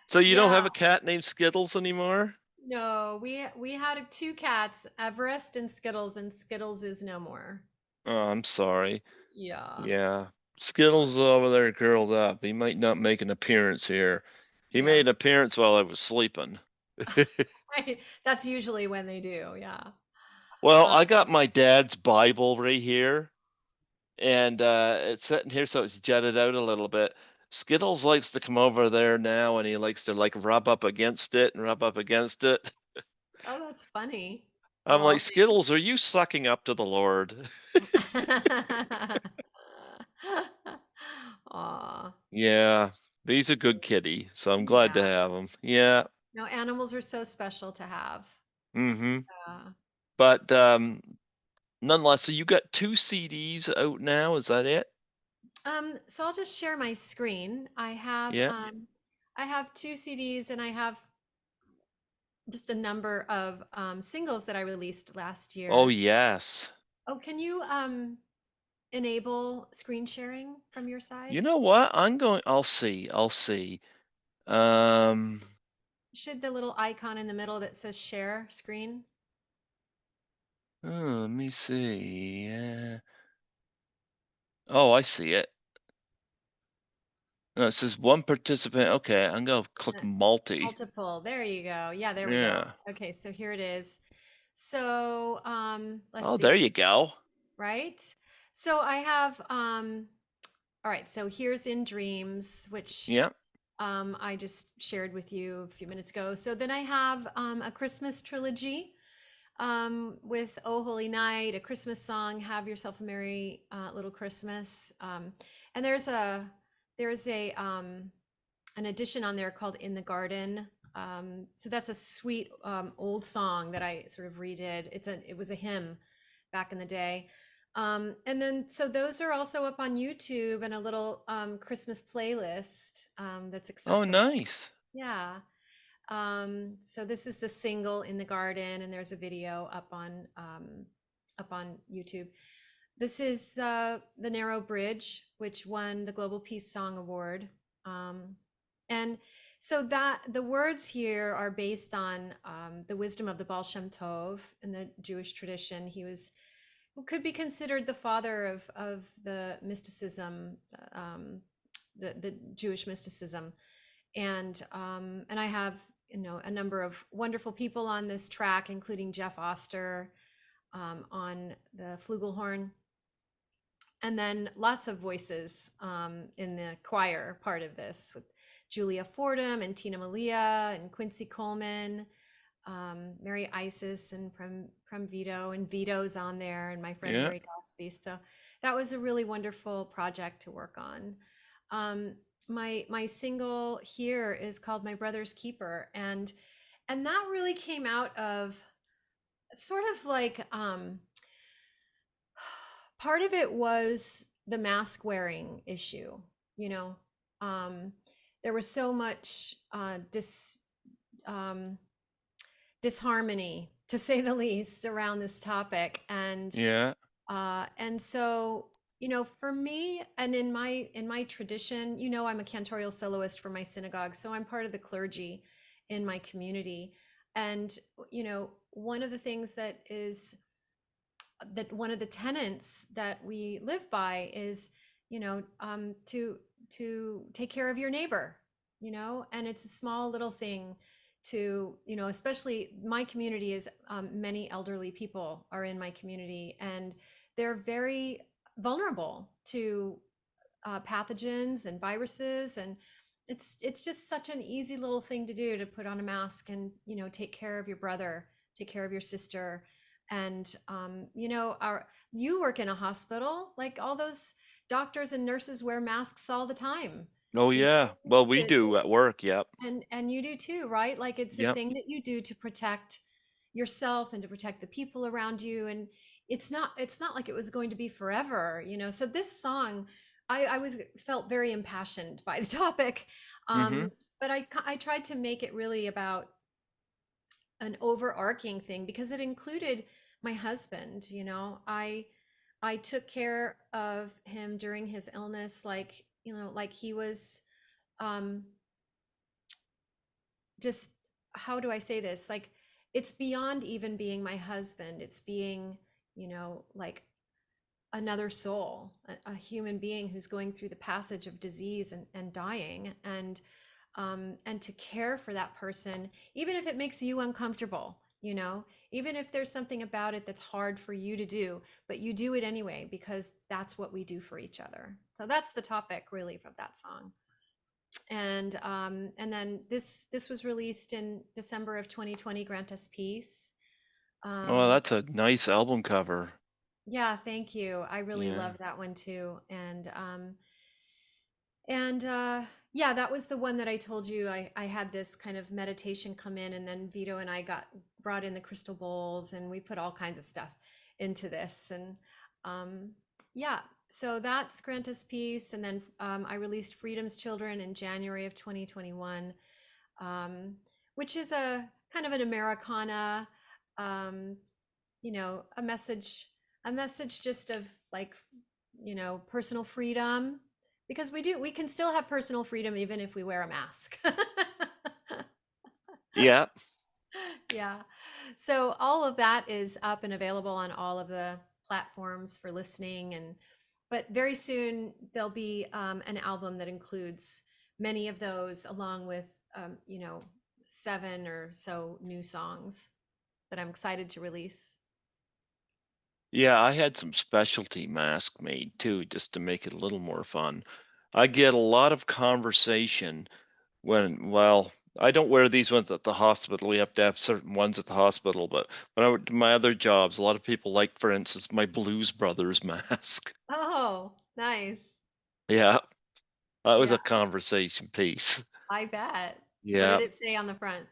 So you don't have Yeah. a cat named Skittles anymore? No, we had two cats, Everest and Skittles, and Skittles is no more. Oh, I'm sorry. Yeah. Yeah. Skittles is over there curled up. He might not make an appearance here. He Yeah. made an appearance while I was sleeping. Right. That's usually when they do. Yeah. Well, Uh, I got my dad's Bible right here, and it's sitting here so it's jutted out a little bit. Skittles likes to come over there now, and he likes to like rub up against it and rub up against it. oh, that's funny. I'm Oh, like, Skittles, are you sucking up to the Lord? thanks. Aw. Yeah, but he's a good kitty, so I'm glad to Yeah. have him. Yeah. No, animals are so special to have. Mm-hmm. Uh, But nonetheless, so you got two CDs out now, is that it? so I'll just share my screen. Yeah. I have two CDs and I have just a number of singles that I released last Oh year. yes. Oh, can you enable screen sharing from your side? You know what? I'll see. I'll see. Um Should the little icon in the middle that says share screen? let me see. Oh, I see it. No, it says one participant. Okay, I'm gonna click Uh, multi. Multiple. There you go. Yeah, there we go. Yeah. Okay, so here it is. So let's Oh, there see, you go. right? So I have all right, so here's In Dreams, which Yeah. I just shared with you a few minutes ago. So then I have a Christmas trilogy with Oh Holy Night, a Christmas song, Have Yourself a Merry Little Christmas. And there's a an edition on there called In the Garden. So that's a sweet old song that I sort of redid. It was a hymn back in the day. And then so those are also up on YouTube and a little Christmas playlist that's Oh, accessible. nice. Yeah. So this is the single In the Garden, and there's a video up on YouTube. This is the Narrow Bridge, which won the Global Peace Song Award. And so that the words here are based on the wisdom of the Baal Shem Tov in the Jewish tradition. He was who could be considered the father of the mysticism, the Jewish mysticism. And I have a number of wonderful people on this track, including Jeff Oster on the flugelhorn, and then lots of voices in the choir part of this with Julia Fordham and Tina Malia and Quincy Coleman, Mary Isis and Prem Vito, and Vito's on there, and my friend Yeah. Mary Gosby. So that was a really wonderful project to work on. My single here is called My Brother's Keeper, and that really came out of sort of like part of it was the mask wearing issue, you know. um there was so much um, disharmony, to say the least, around this topic. Yeah. And so, for me, and in my tradition, I'm a cantorial soloist for my synagogue, so I'm part of the clergy in my community. And one of the things that one of the tenets that we live by is, to take care of your neighbor, and it's a small little thing to, especially my community is, many elderly people are in my community, and they're very vulnerable to pathogens and viruses, and it's just such an easy little thing to do, to put on a mask and take care of your brother, take care of your sister. And our you work in a hospital, like all those doctors and nurses wear masks all the time, Oh, you yeah. know Well, we to do at work, yep. and you do too, right? Like it's a Yep. thing that you do to protect yourself and to protect the people around you. And it's not like it was going to be forever, So this song, I was felt very impassioned by the topic. Mhm. But I tried to make it really about an overarching thing, because it included my husband. I took care of him during his illness, like he was, um just, how do I say this? Like, it's beyond even being my husband. It's being, like another soul, a human being who's going through the passage of disease and dying, and to care for that person, even if it makes you uncomfortable, even if there's something about it that's hard for you to do, but you do it anyway, because that's what we do for each other. So that's the topic really of that song. And then this was released in December of 2020. Grant Us Peace. Oh, Um, that's a nice album cover. yeah, thank you. I really Yeah. love that one too. And yeah, that was the one that I told you. I had this kind of meditation come in, and then Vito and I got brought in the crystal bowls, and we put all kinds of stuff into this. And um, yeah, so that's Grant Us Peace. And then I released Freedom's Children in January of 2021, um, which is a kind of an Americana, um, a message just of, like, personal freedom, because we can still have personal freedom even if we wear a mask. Yeah. Yeah. So all of that is up and available on all of the platforms for listening. But very soon there'll be an album that includes many of those, along with, 7 or so new songs that I'm excited to release. Yeah, I had some specialty masks made too, just to make it a little more fun. I get a lot of conversation well, I don't wear these ones at the hospital. We have to have certain ones at the hospital, but when I went to my other jobs, a lot of people like, for instance, my Blues Brothers mask. Oh, nice. Yeah, that was Yeah, a conversation piece. I bet. What Yeah, did it say on the front?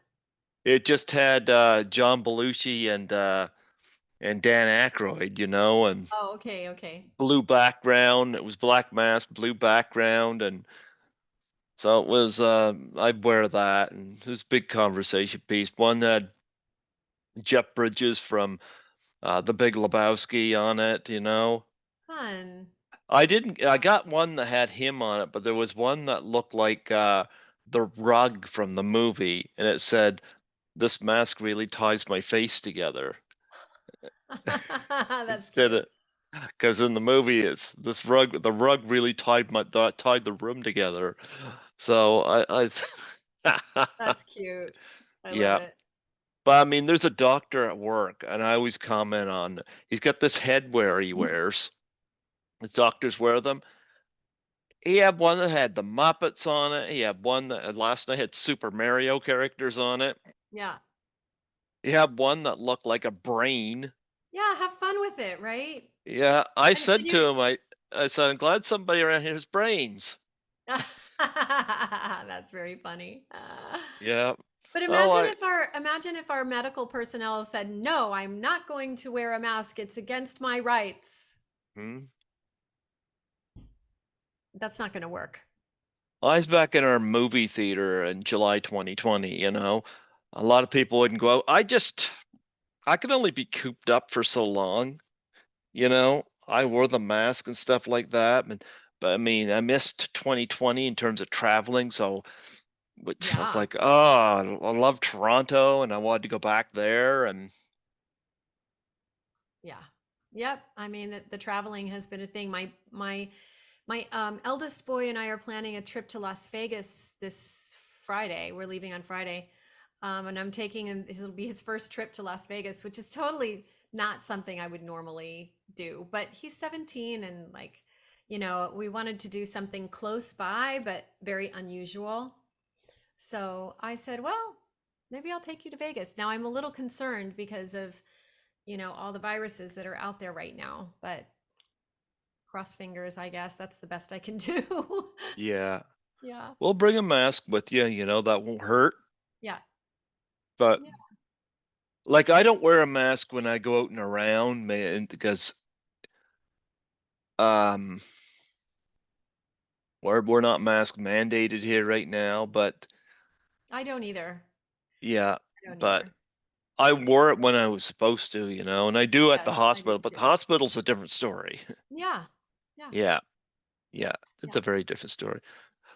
it just had John Belushi and Dan Aykroyd, and Oh, okay, okay. blue background. It was black mask, blue background, and so it was. I'd wear that, and it was a big conversation piece. One had Jeff Bridges from The Big Lebowski on it. Fun. I didn't. I got one that had him on it, but there was one that looked like the rug from the movie, and it said, "This mask really ties my face together." That's Instead cute. of because in the movie it's this rug. The rug really tied the room together. So I That's cute. I love yeah. it. But I mean, there's a doctor at work, and I always comment on. He's got this headwear he wears. The doctors wear them. He had one that had the Muppets on it. He had one that last night had Super Mario characters on it. Yeah. He had one that looked like a brain. Yeah, have fun with it, right? Yeah, I And did said you to him, I said, I'm glad somebody around here has brains. That's very funny. Yeah. But Oh, imagine if our medical personnel said, "No, I'm not going to wear a mask. It's against my rights." hmm. That's not going to work. I was back in our movie theater in July 2020. a lot of people wouldn't go out. I could only be cooped up for so long, you know? I wore the mask and stuff like that, but I mean, I missed 2020 in terms of traveling, so which I was Yeah. like, "Oh, I love Toronto," and I wanted to go back there, and Yeah. Yep. I mean, the traveling has been a thing. My eldest boy and I are planning a trip to Las Vegas this Friday. We're leaving on Friday. And I'm taking him, it'll be his first trip to Las Vegas, which is totally not something I would normally do. But he's 17 and like, we wanted to do something close by, but very unusual. So I said, well, maybe I'll take you to Vegas. Now I'm a little concerned because of, all the viruses that are out there right now, but cross fingers, I guess that's the best I can do. yeah. Yeah. Well, bring a mask with you, that won't hurt, Yeah. but, Yeah. like, I don't wear a mask when I go out and around, man, because, um, we're not mask mandated here right now, but I don't either. yeah, I don't but either. I wore it when I was supposed to, and I do at the Yes, I do hospital, but the too. hospital's a different story. Yeah. Yeah. Yeah, yeah, it's Yeah. a very different story.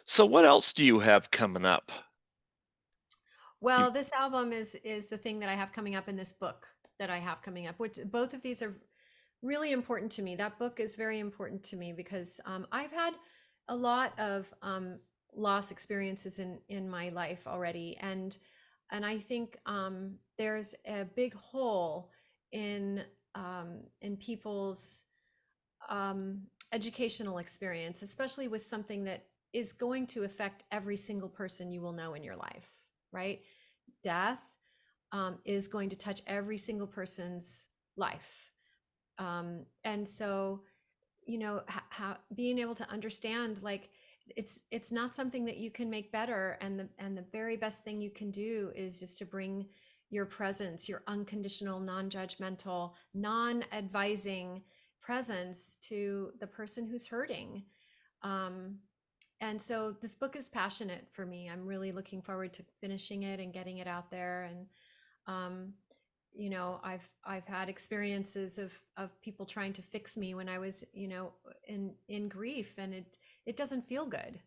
So what else do you have coming up? You Well, this album is the thing that I have coming up in this book that I have coming up, which both of these are really important to me. That book is very important to me because I've had a lot of loss experiences in my life already, and I think there's a big hole in people's educational experience, especially with something that is going to affect every single person you will know in your life, right? Death is going to touch every single person's life. And so, how being able to understand like it's not something that you can make better, and the very best thing you can do is just to bring your presence, your unconditional, non-judgmental, non-advising presence to the person who's hurting. um, and so this book is passionate for me. I'm really looking forward to finishing it and getting it out there. And um, I've had experiences of people trying to fix me when I was, in grief, and it doesn't feel good.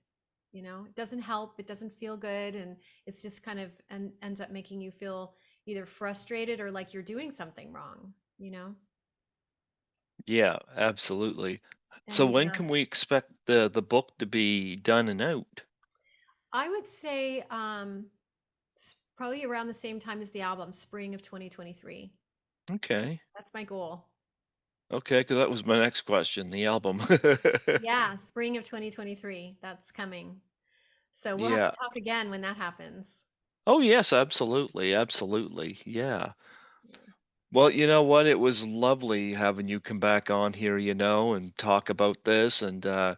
It doesn't help. It doesn't feel good, and it's just kind of and ends up making you feel either frustrated or like you're doing something wrong. You know, Yeah, absolutely. So and when can we expect the book to be done and out? I would say probably around the same time as the album, spring of 2023. Okay. That's my goal. Okay, because that was my next question, the album. Yeah, spring of 2023. That's coming. So we'll have to Yeah. talk again when that happens. Oh, yes, absolutely, absolutely, yeah. Yeah. Well, you know what? It was lovely having you come back on here, and talk about this, and I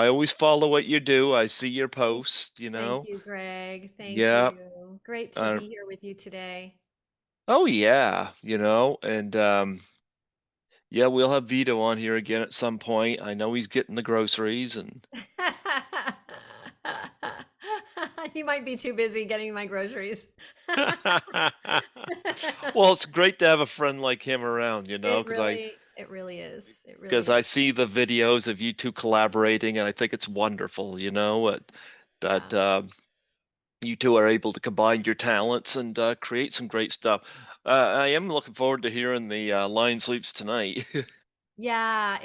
always follow what you do. I see your Thank posts, thank you, Greg. Thank Yeah. you. Great to Uh, be here with you today. oh, yeah, and yeah, we'll have Vito on here again at some point. I know he's getting the groceries and You might be too busy getting my groceries. well, it's great to have a friend like him around, It really is. It because really I is. see the videos of you two collaborating, and I think it's wonderful, that Yeah. you two are able to combine your talents and create some great stuff. I am looking forward to hearing the Lion Sleeps Tonight. Yeah,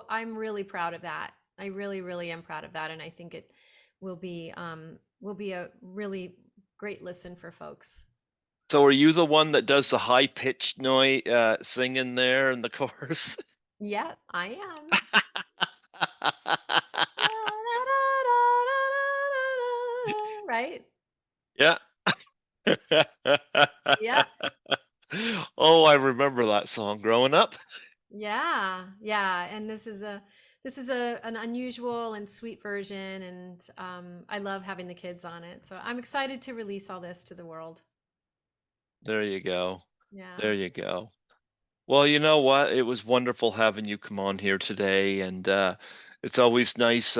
I'm really proud of that. I really, really am proud of that. And I think it will be a really great listen for folks. So, are you the one that does the high pitched noise singing there in the chorus? Yep, I am. Right? Yeah. Yeah. Oh, I remember that song growing up. Yeah. Yeah. And this is an unusual and sweet version, and I love having the kids on it. So I'm excited to release all this to the world. There you go. Yeah. There you go. Well, you know what? It was wonderful having you come on here today, and it's always nice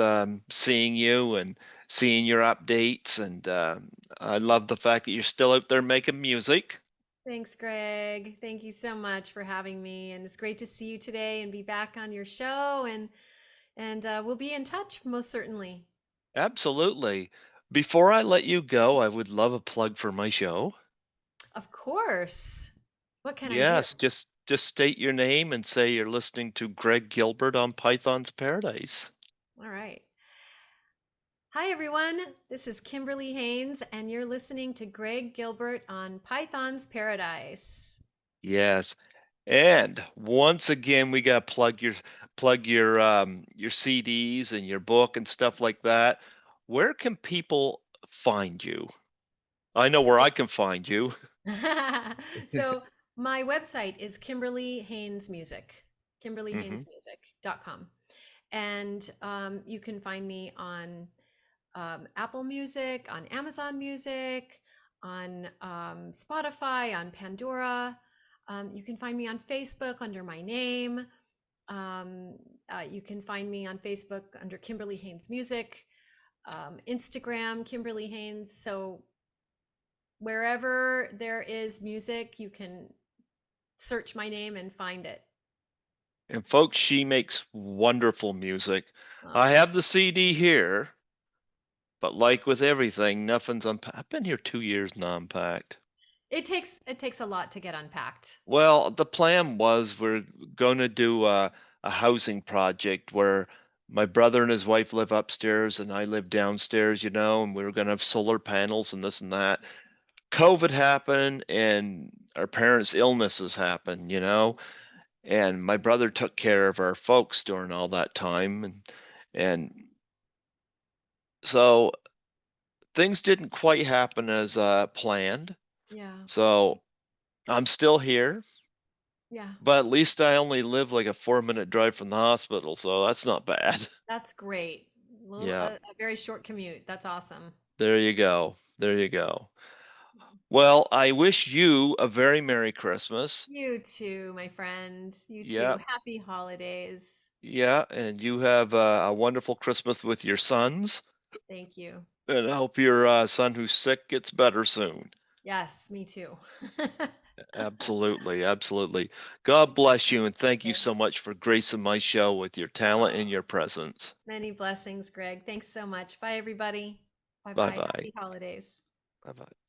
seeing you and seeing your updates, and I love the fact that you're still out there making music. Thanks, Greg. Thank you so much for having me, and it's great to see you today and be back on your show. And we'll be in touch most certainly. Absolutely. Before I let you go, I would love a plug for my show. Of course. What can I do? Yes, just state your name and say you're listening to Greg Gilbert on Python's Paradise. All right. Hi, everyone. This is Kimberly Haynes, and you're listening to Greg Gilbert on Python's Paradise. Yes. And once again, we got to plug your CDs and your book and stuff like that. Where can people find you? I know where So, I can find you. so my website is Kimberly Haynes Music, Hmm. kimberlyhaynesmusic.com. And you can find me on Apple Music, on Amazon Music, on Spotify, on Pandora. You can find me on Facebook under my name. Um, you can find me on Facebook under Kimberly Haynes Music, Instagram, Kimberly Haynes. So wherever there is music, you can search my name and find it. And folks, she makes wonderful music. I Oh, have the CD here, but like with everything, nothing's unpacked. I've been here 2 years now unpacked. it takes a lot to get unpacked. Well, the plan was we're going to do a housing project where my brother and his wife live upstairs and I live downstairs, and we were going to have solar panels and this and that. COVID happened and our parents' illnesses happened, and my brother took care of our folks during all that time, and so things didn't quite happen as planned. Yeah, So I'm still here. yeah, But at least I only live like a 4-minute drive from the hospital, so that's not bad. that's great. Yeah, A very short commute. That's awesome. there you go. There you go. Well, I wish you a very Merry Christmas. You too, my friend. You too. Yeah, Happy holidays. yeah, and you have a wonderful Christmas with your sons. Thank you. And I hope your son who's sick gets better soon. Yes, me too. Absolutely, absolutely. God bless you, and thank you so much for gracing my show with your talent and Oh, your presence. many blessings, Greg. Thanks so much. Bye, everybody. Bye Bye bye. bye. Happy holidays. Bye bye.